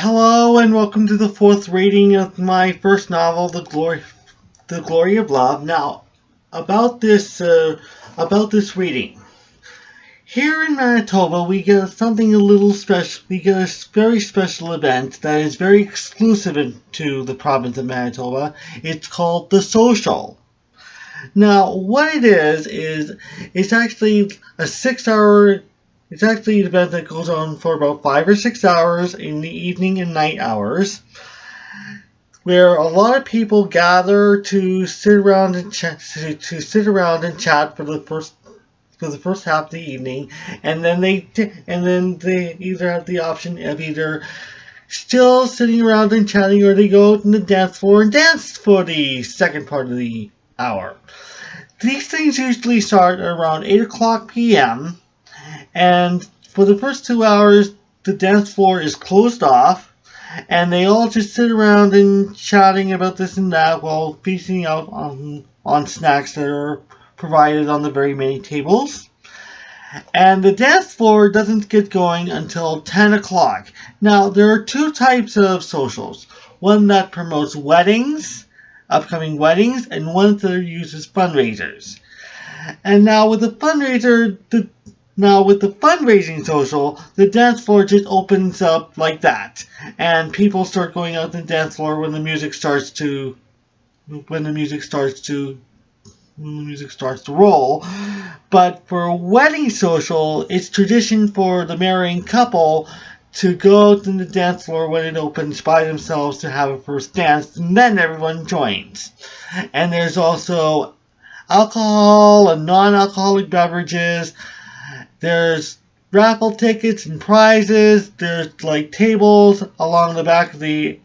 Hello and welcome to the fourth reading of my first novel, The Glory of Love. Now, about this reading. Here in Manitoba, we get something a little special. We get a very special event that is very exclusive to the province of Manitoba. It's called The Social. Now, what it is it's actually a 6-hour. It's actually an event that goes on for about 5 or 6 hours in the evening and night hours, where a lot of people gather to sit around and chat for the first half of the evening, and then they either have the option of either still sitting around and chatting, or they go out on the dance floor and dance for the second part of the hour. These things usually start around 8 o'clock p.m. And for the first 2 hours, the dance floor is closed off, and they all just sit around and chatting about this and that while feasting out on snacks that are provided on the very many tables. And the dance floor doesn't get going until 10 o'clock. Now, there are two types of socials. One that promotes weddings, upcoming weddings, and one that uses fundraisers. And now with the fundraising social, the dance floor just opens up like that, and people start going out to the dance floor when the music starts to roll. But for a wedding social, it's tradition for the marrying couple to go out to the dance floor when it opens by themselves to have a first dance, and then everyone joins. And there's also alcohol and non-alcoholic beverages. There's raffle tickets and prizes. There's like tables along the back of the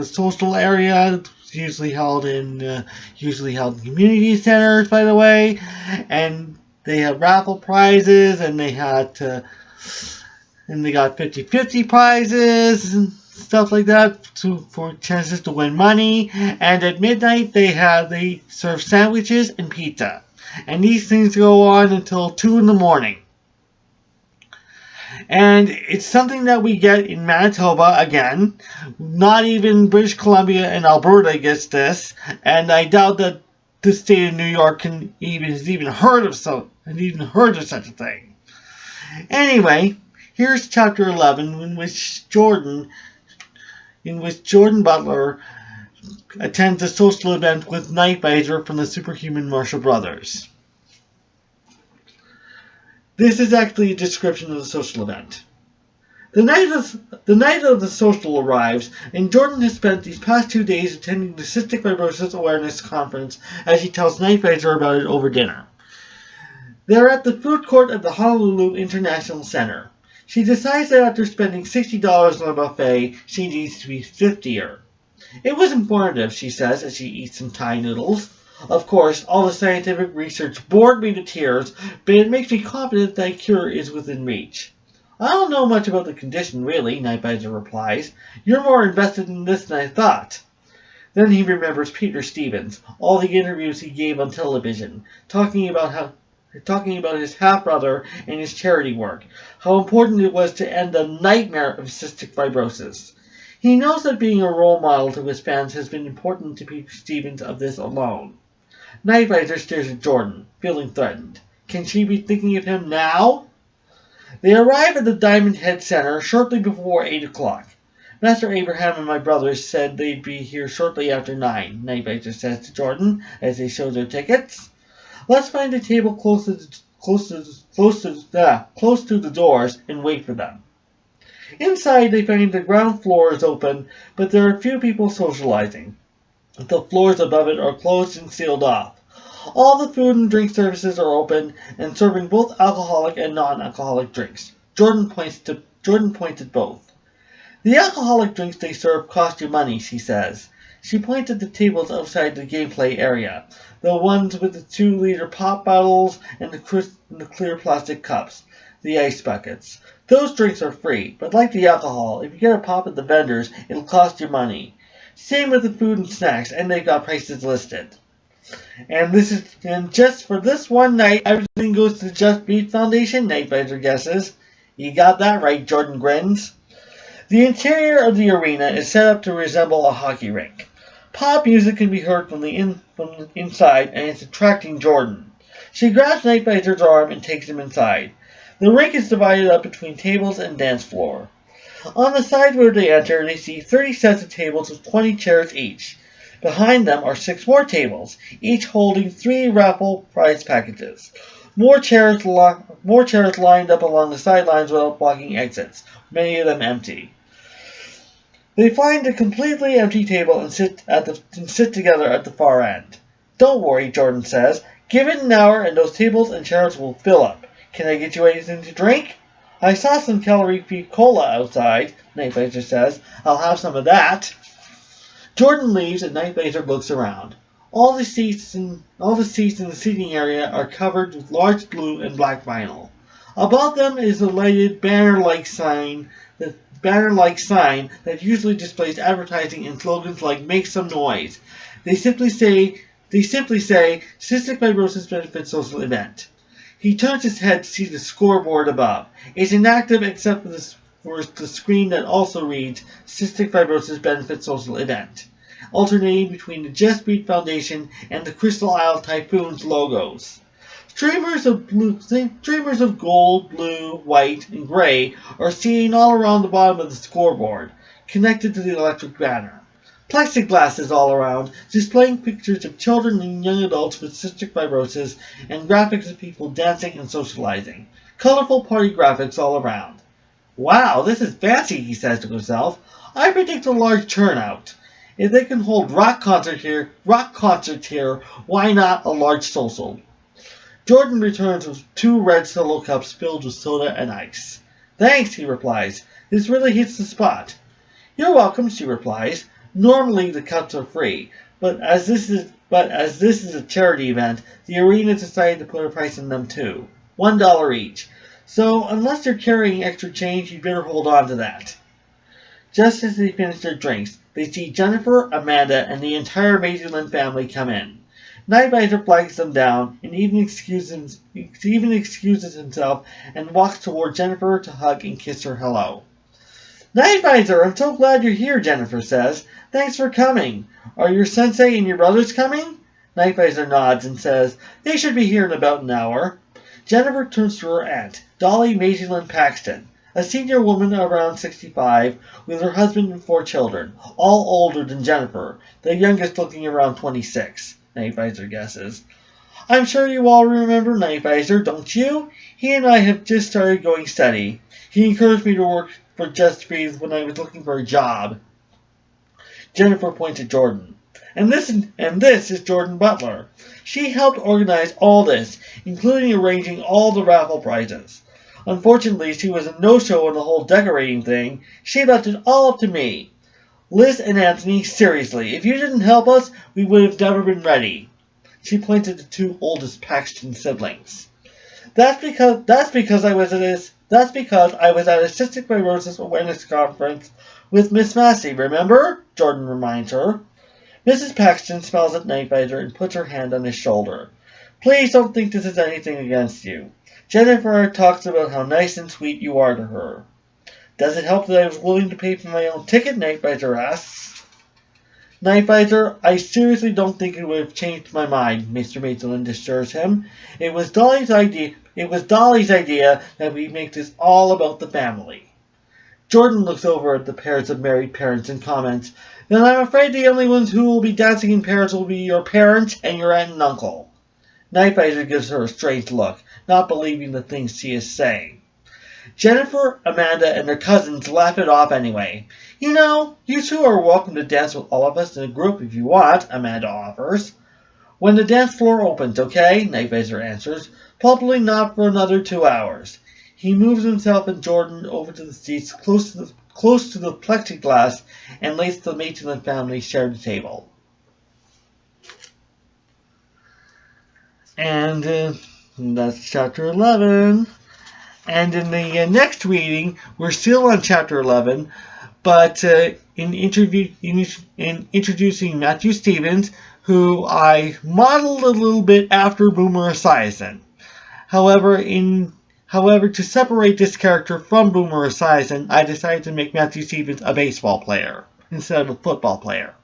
social area. It's usually held in community centers, by the way. And they have raffle prizes, and they got 50-50 prizes and stuff like that for chances to win money. And at midnight they serve sandwiches and pizza. And these things go on until 2 in the morning. And it's something that we get in Manitoba again. Not even British Columbia and Alberta gets this. And I doubt that the state of New York has even heard of such a thing. Anyway, here's chapter 11, in which Jordan Butler attends a social event with Night Visor from the Superhuman Marshall Brothers. This is actually a description of the social event. The night of the social arrives, and Jordan has spent these past 2 days attending the Cystic Fibrosis Awareness Conference as he tells Night Visor about it over dinner. They're at the food court at the Honolulu International Center. She decides that after spending $60 on a buffet, she needs to be 50er. It was informative, she says, as she eats some Thai noodles. Of course, all the scientific research bored me to tears, but it makes me confident that a cure is within reach. I don't know much about the condition, really, Night Visor replies. You're more invested in this than I thought. Then he remembers Peter Stevens, all the interviews he gave on television, talking about his half-brother and his charity work, how important it was to end the nightmare of cystic fibrosis. He knows that being a role model to his fans has been important to Peter Stevens of this alone. Night Visor stares at Jordan, feeling threatened. Can she be thinking of him now? They arrive at the Diamond Head Center shortly before 8 o'clock. Master Abraham and my brothers said they'd be here shortly after 9, Night Visor says to Jordan as they show their tickets. Let's find a table close to the doors and wait for them. Inside, they find the ground floor is open, but there are few people socializing. The floors above it are closed and sealed off. All the food and drink services are open and serving both alcoholic and non-alcoholic drinks. Jordan points at both. The alcoholic drinks they serve cost you money, she says. She points at the tables outside the gameplay area, the ones with the 2-liter pop bottles and the clear plastic cups, the ice buckets. Those drinks are free, but like the alcohol, if you get a pop at the vendors, it'll cost you money. Same with the food and snacks, and they've got prices listed. And just for this one night, everything goes to the Just Beat Foundation, Night Visor guesses. You got that right, Jordan grins. The interior of the arena is set up to resemble a hockey rink. Pop music can be heard from the inside, and it's attracting Jordan. She grabs Nightvisor's arm and takes him inside. The rink is divided up between tables and dance floor. On the side where they enter, they see 30 sets of tables with 20 chairs each. Behind them are 6 more tables, each holding 3 raffle prize packages. More chairs lined up along the sidelines without blocking exits, many of them empty. They find a completely empty table and sit together at the far end. Don't worry, Jordan says. Give it an hour and those tables and chairs will fill up. Can I get you anything to drink? I saw some calorie-free cola outside, Nightvisor says. I'll have some of that. Jordan leaves and Nightvisor looks around. All the seats in the seating area are covered with large blue and black vinyl. Above them is a lighted banner-like sign that usually displays advertising and slogans like "Make some noise." They simply say "Cystic Fibrosis Benefit Social Event." He turns his head to see the scoreboard above. It's inactive except for the screen that also reads "Cystic Fibrosis Benefit Social Event," alternating between the Just Breathe Foundation and the Crystal Isle Typhoon's logos. Streamers of gold, blue, white, and gray are seen all around the bottom of the scoreboard, connected to the electric banner. Plexiglass is all around, displaying pictures of children and young adults with cystic fibrosis and graphics of people dancing and socializing. Colorful party graphics all around. Wow, this is fancy, he says to himself. I predict a large turnout. If they can hold rock concerts here, why not a large social? Jordan returns with 2 red solo cups filled with soda and ice. Thanks, he replies. This really hits the spot. You're welcome, she replies. Normally the cups are free, but as this is a charity event, the arena decided to put a price on them too. $1 each. So unless you're carrying extra change, you'd better hold on to that. Just as they finish their drinks, they see Jennifer, Amanda, and the entire Maitland family come in. Nightvisor flags them down and even excuses himself and walks toward Jennifer to hug and kiss her hello. Nightvisor, I'm so glad you're here, Jennifer says. Thanks for coming. Are your sensei and your brothers coming? Nightvisor nods and says, they should be here in about an hour. Jennifer turns to her aunt, Dolly Maitland Paxton, a senior woman around 65, with her husband and 4 children, all older than Jennifer, the youngest looking around 26. Nightvisor guesses. I'm sure you all remember Nightvisor, don't you? He and I have just started going steady. He encouraged me to work for Just Breathe when I was looking for a job. Jennifer points at Jordan. And this is Jordan Butler. She helped organize all this, including arranging all the raffle prizes. Unfortunately, she was a no-show on the whole decorating thing. She left it all up to me. Liz and Anthony, seriously, if you didn't help us, we would have never been ready. She pointed to the 2 oldest Paxton siblings. That's because I was at a cystic fibrosis awareness conference with Miss Massey, remember? Jordan reminds her. Mrs. Paxton smiles at Nightvisor and puts her hand on his shoulder. Please don't think this is anything against you. Jennifer talks about how nice and sweet you are to her. Does it help that I was willing to pay for my own ticket? Nightvisor asks. Nightvisor, I seriously don't think it would have changed my mind, Mr. Maitland assures him. It was Dolly's idea that we make this all about the family. Jordan looks over at the pairs of married parents and comments, then I'm afraid the only ones who will be dancing in pairs will be your parents and your aunt and uncle. Nightvisor gives her a strange look, not believing the things she is saying. Jennifer, Amanda, and their cousins laugh it off anyway. You know, you 2 are welcome to dance with all of us in a group if you want, Amanda offers. When the dance floor opens, okay? Nightvisor answers. Probably not for another 2 hours. He moves himself and Jordan over to the seats close to the plexiglass and lets the Maitland family share the table. And that's chapter 11. And in the next reading, we're still on chapter 11, but in introducing Matthew Stevens, who I modeled a little bit after Boomer Esiason. However, in However, to separate this character from Boomer Esiason, I decided to make Matthew Stevens a baseball player instead of a football player.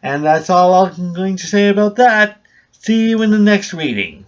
And that's all I'm going to say about that. See you in the next reading.